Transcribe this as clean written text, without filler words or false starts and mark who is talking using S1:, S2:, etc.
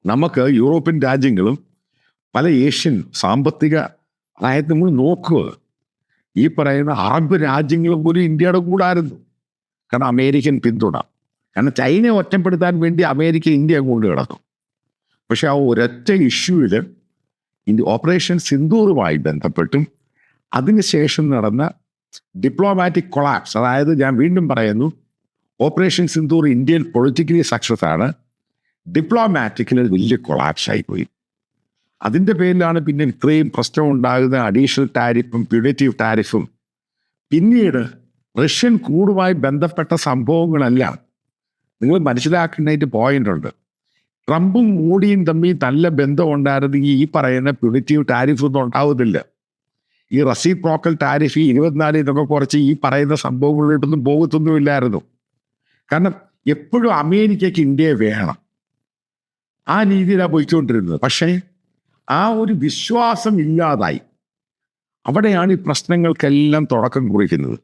S1: നമുക്ക് യൂറോപ്യൻ രാജ്യങ്ങളും പല ഏഷ്യൻ സാമ്പത്തിക, അതായത് നമ്മൾ നോക്കുക, ഈ പറയുന്ന അറബ് രാജ്യങ്ങളും പോലും ഇന്ത്യയുടെ കൂടായിരുന്നു. കാരണം അമേരിക്കൻ പിന്തുണ, കാരണം ചൈനയെ ഒറ്റപ്പെടുത്താൻ വേണ്ടി അമേരിക്ക ഇന്ത്യ കൊണ്ട് കിടന്നു. പക്ഷെ ആ ഒരൊറ്റ ഇഷ്യൂവിൽ ഓപ്പറേഷൻ സിന്ദൂറുമായി ബന്ധപ്പെട്ടും അതിനുശേഷം നടന്ന ഡിപ്ലോമാറ്റിക് കൊളാപ്സ്, അതായത് ഞാൻ വീണ്ടും പറയുന്നു, ഓപ്പറേഷൻ സിന്ദൂർ ഇന്ത്യയിൽ പൊളിറ്റിക്കലി സക്സസ് ആണ്, ഡിപ്ലോമാറ്റിക്കലി വലിയ കൊളാപ്സ് ആയിപ്പോയി. അതിൻ്റെ പേരിലാണ് പിന്നെ ഇത്രയും പ്രശ്നം ഉണ്ടാകുന്ന അഡീഷണൽ ടാരിഫും പ്യൂണിറ്റീവ് ടാരിഫും. പിന്നീട് റഷ്യൻ ക്രൂഡുമായി ബന്ധപ്പെട്ട സംഭവങ്ങളെല്ലാം നിങ്ങൾ മനസ്സിലാക്കേണ്ടതായിട്ട് പോയിന്റ് ഉണ്ട്. ട്രംപും മോഡിയും തമ്മിൽ നല്ല ബന്ധം ഉണ്ടായിരുന്നെങ്കിൽ ഈ പറയുന്ന പ്യൂണിറ്റീവ് ടാരിഫ് ഒന്നും ഉണ്ടാവുന്നില്ല. ഈ റെസിപ്രോക്കൽ ടാരിഫ് 24 ഇതൊക്കെ കുറച്ച് ഈ പറയുന്ന സംഭവങ്ങളിലോട്ടൊന്നും പോകത്തൊന്നുമില്ലായിരുന്നു. കാരണം എപ്പോഴും അമേരിക്കയ്ക്ക് ഇന്ത്യയെ വേണം, ആ രീതിയിലാണ് പോയിക്കൊണ്ടിരുന്നത്. പക്ഷേ ആ ഒരു വിശ്വാസം ഇല്ലാതായി. അവിടെയാണ് ഈ പ്രശ്നങ്ങൾക്കെല്ലാം തുടക്കം കുറിക്കുന്നത്.